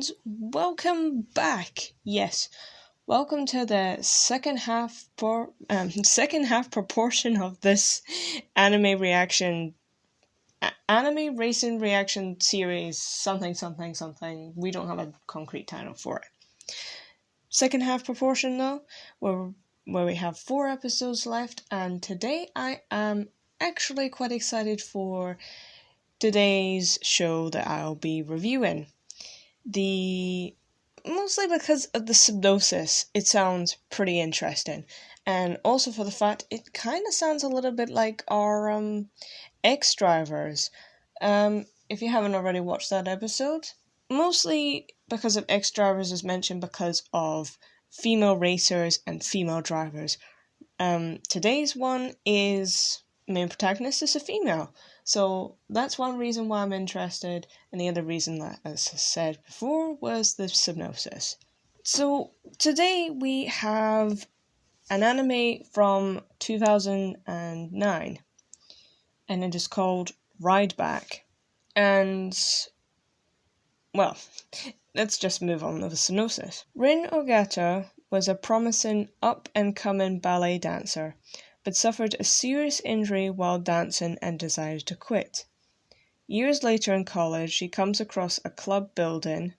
and welcome back. Yes, welcome to the second half proportion of this anime racing reaction series. Something. We don't have a concrete title for it. Second half proportion though, where we have 4 episodes left, and today I am actually quite excited for today's show that I'll be reviewing. Mostly because of the synopsis, it sounds pretty interesting, and also for the fact it kind of sounds a little bit like our X-Drivers. If you haven't already watched that episode, mostly because of X-Drivers is mentioned because of female racers and female drivers. Today's one is main protagonist is a female. So that's one reason why I'm interested, and the other reason that, as I said before, was the synopsis. So today we have an anime from 2009, and it is called Rideback. And, well, let's just move on to the synopsis. Rin Ogata was a promising up-and-coming ballet dancer, but suffered a serious injury while dancing and decided to quit. Years later in college, she comes across a club building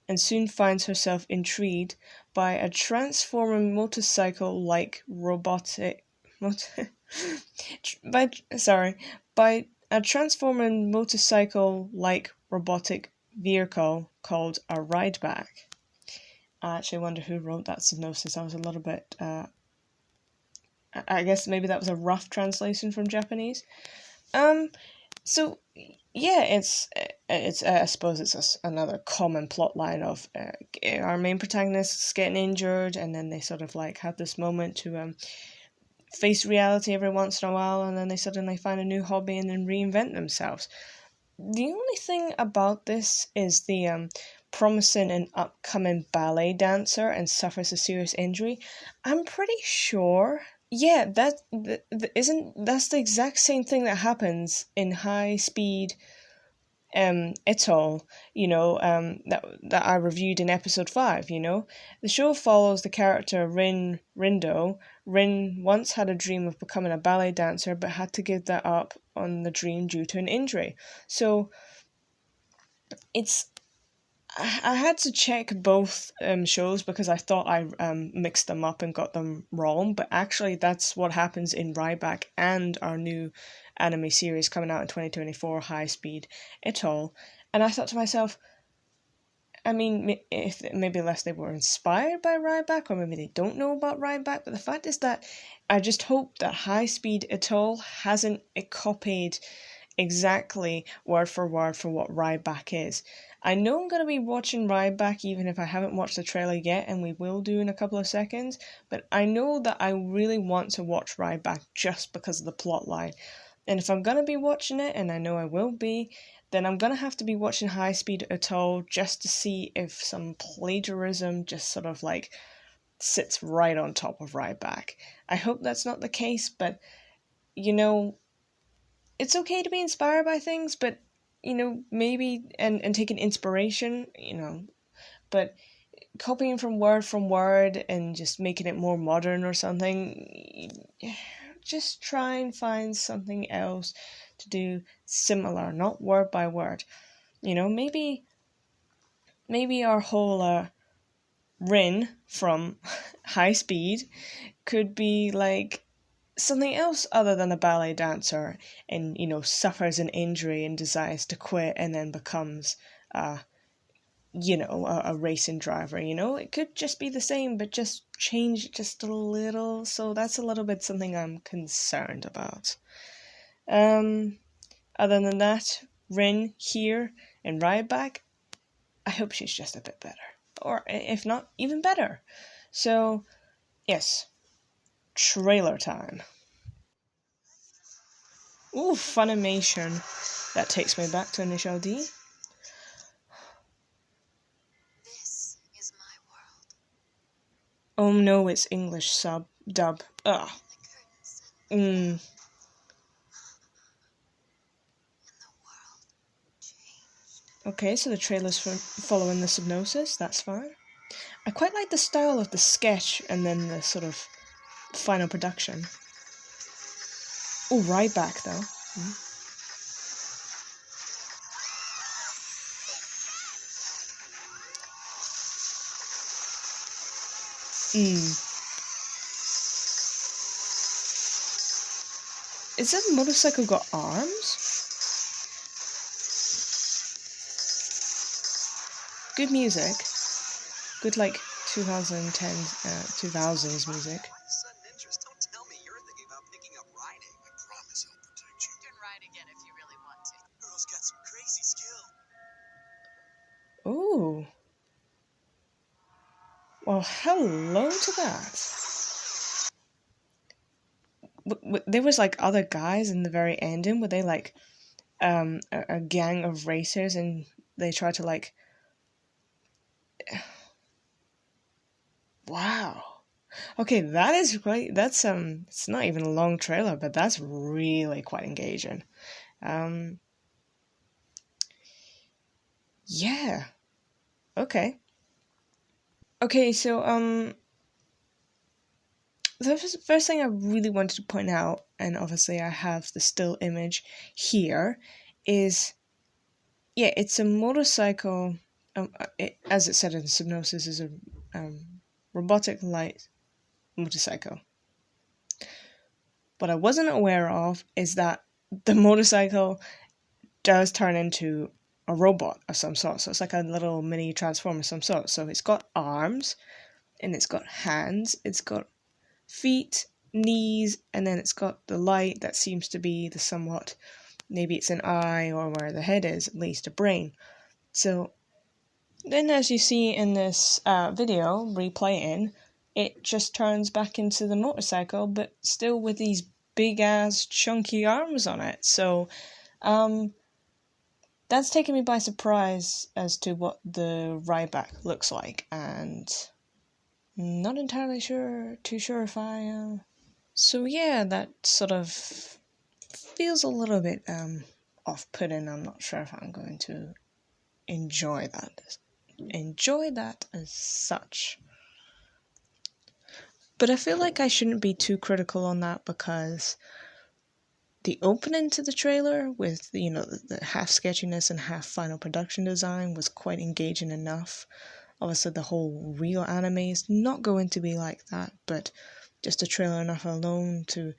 and soon finds herself intrigued by a transforming motorcycle-like robotic vehicle called a Rideback. I actually wonder who wrote that synopsis. I was a little bit I guess maybe that was a rough translation from Japanese. So yeah, it's I suppose it's another common plot line of our main protagonists getting injured, and then they sort of like have this moment to face reality every once in a while, and then they suddenly find a new hobby and then reinvent themselves. The only thing about this is the promising and upcoming ballet dancer and suffers a serious injury. I'm pretty sure. Yeah, that's the exact same thing that happens in High Speed Atoll, that I reviewed in episode 5, The show follows the character Rindo. Rin once had a dream of becoming a ballet dancer, but had to give that up on the dream due to an injury. So, I had to check both shows because I thought I mixed them up and got them wrong, but actually that's what happens in Ryback and our new anime series coming out in 2024, High Speed Atoll. And I thought to myself, I mean, if maybe unless they were inspired by Ryback, or maybe they don't know about Ryback, but the fact is that I just hope that High Speed Atoll hasn't copied exactly word for what Ryback is. I know I'm going to be watching Rideback even if I haven't watched the trailer yet, and we will do in a couple of seconds, but I know that I really want to watch Rideback just because of the plot line. And if I'm going to be watching it, and I know I will be, then I'm going to have to be watching High Speed Atoll just to see if some plagiarism just sort of like sits right on top of Rideback. I hope that's not the case, but it's okay to be inspired by things, but maybe and taking inspiration, but copying from word and just making it more modern or something, just try and find something else to do similar, not word by word. Maybe our whole Rin from High Speed could be like something else other than a ballet dancer, and suffers an injury and decides to quit, and then becomes a racing driver. It could just be the same, but just change it just a little. So that's a little bit something I'm concerned about. Other than that, Rin here in Rideback, I hope she's just a bit better, or if not, even better. So yes, trailer time. Ooh, Funimation. That takes me back to Initial D. This is my world. Oh no, it's English dub. Ugh. And the world changed. Okay, so the trailer's following the Subnosis, that's fine. I quite like the style of the sketch and then the sort of final production. Oh, Rideback though. Mm. Is that motorcycle got arms? Good music. Good, like, 2010s, 2000s music. Why the sudden interest? Don't tell me you're thinking about picking up riding. I promise I'll protect you. You can ride again if you really want to. Girl's got some crazy skill. Ooh. Well, hello to that. There was like other guys in the very ending where they like a gang of racers and they try to like wow. Okay, that is quite that's it's not even a long trailer, but that's really quite engaging. Um yeah. Okay. Okay, so the first thing I really wanted to point out, and obviously I have the still image here, is yeah, it's a motorcycle. As it said in Subnosis, is a robotic light motorcycle. What I wasn't aware of is that the motorcycle does turn into a robot of some sort. So it's like a little mini transformer of some sort. So it's got arms and it's got hands, it's got feet, knees, and then it's got the light that seems to be the somewhat, maybe it's an eye or where the head is, at least a brain. So then, as you see in this video replaying, it just turns back into the motorcycle, but still with these big ass chunky arms on it. So that's taken me by surprise as to what the Rideback looks like, and not entirely too sure if I. So yeah, that sort of feels a little bit off-putting. I'm not sure if I'm going to enjoy that as such. But I feel like I shouldn't be too critical on that because the opening to the trailer with the half sketchiness and half final production design was quite engaging enough. Obviously the whole real anime is not going to be like that, but just a trailer enough alone to,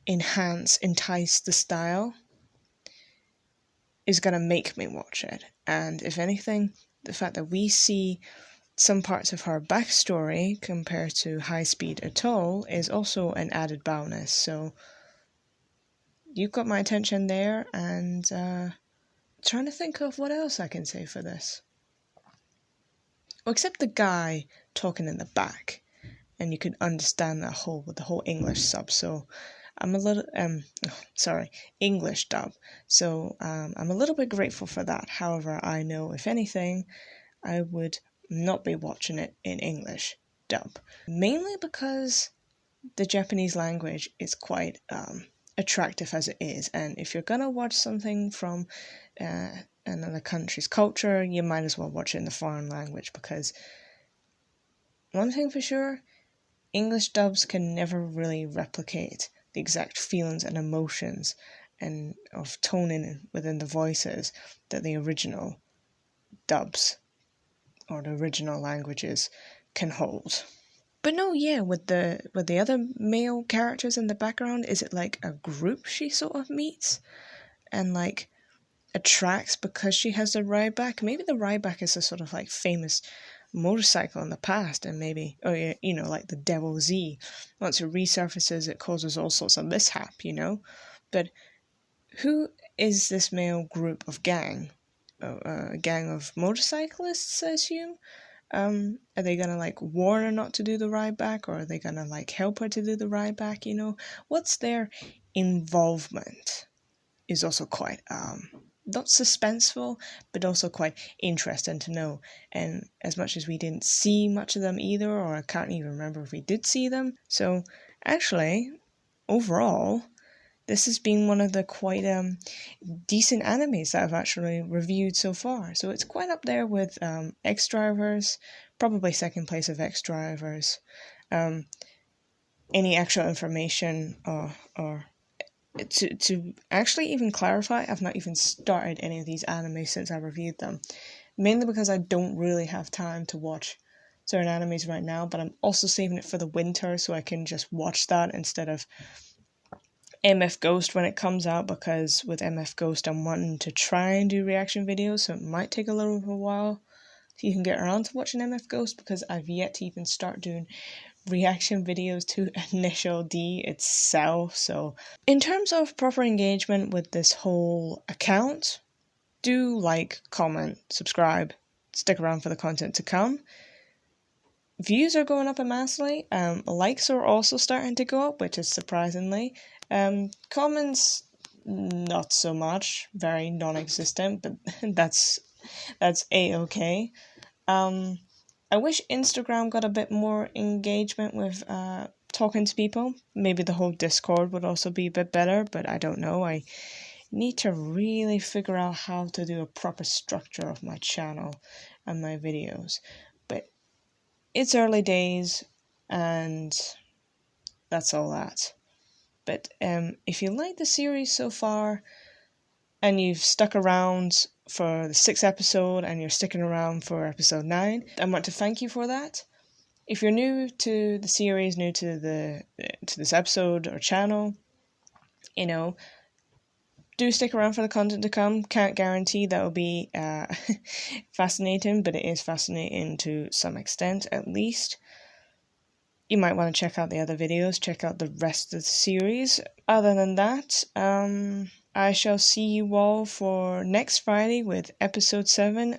entice the style is gonna make me watch it. And if anything, the fact that we see some parts of her backstory compared to High Speed Atoll is also an added bonus. So you've got my attention there, and trying to think of what else I can say for this. Well, except the guy talking in the back, and you can understand that whole with the whole English sub. So I'm a little English dub. So I'm a little bit grateful for that. However, I know if anything, I would not be watching it in English dub, mainly because the Japanese language is quite attractive as it is, and if you're gonna watch something from another country's culture, you might as well watch it in the foreign language, because one thing for sure, English dubs can never really replicate the exact feelings and emotions and of toning within the voices that the original dubs or the original languages can hold. But no, yeah, with the other male characters in the background, is it like a group she sort of meets and like attracts because she has the Rideback? Maybe the Rideback is a sort of like famous motorcycle in the past, and maybe like the Devil Z. Once it resurfaces, it causes all sorts of mishap. But who is this male group of gang? A gang of motorcyclists, I assume. Are they gonna like warn her not to do the ride back, or are they gonna like help her to do the ride back? What's their involvement is also quite not suspenseful, but also quite interesting to know. And as much as we didn't see much of them either, or I can't even remember if we did see them. So actually, overall, this has been one of the quite decent animes that I've actually reviewed so far. So it's quite up there with X Drivers, probably second place of X Drivers. Any actual information or to actually even clarify, I've not even started any of these animes since I reviewed them. Mainly because I don't really have time to watch certain animes right now, but I'm also saving it for the winter so I can just watch that instead of MF Ghost when it comes out, because with MF Ghost I'm wanting to try and do reaction videos, so it might take a little bit of a while so you can get around to watching MF Ghost, because I've yet to even start doing reaction videos to Initial D itself. So in terms of proper engagement with this whole account, do like, comment, subscribe, stick around for the content to come. Views are going up immensely. Likes are also starting to go up, which is surprisingly. Comments, not so much, very non-existent, but that's a-okay. I wish Instagram got a bit more engagement with talking to people. Maybe the whole Discord would also be a bit better, but I don't know. I need to really figure out how to do a proper structure of my channel and my videos. But it's early days, and that's all that. But if you like the series so far, and you've stuck around for the 6th episode, and you're sticking around for episode 9, I want to thank you for that. If you're new to the series, new to this episode or channel, do stick around for the content to come. Can't guarantee that will be fascinating, but it is fascinating to some extent, at least. You might want to check out the other videos, check out the rest of the series. Other than that, I shall see you all for next Friday with episode 7.